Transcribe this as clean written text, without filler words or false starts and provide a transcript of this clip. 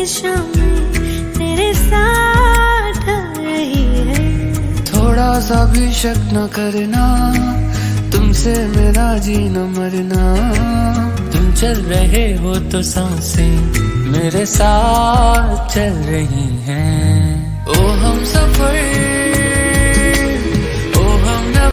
दिशा में तेरे साथ ढल रही है। थोड़ा सा भी शक न करना, तुमसे मेरा जीना मरना। तुम चल रहे हो तो सांसें मेरे साथ चल रही हैं। ओ हम सफर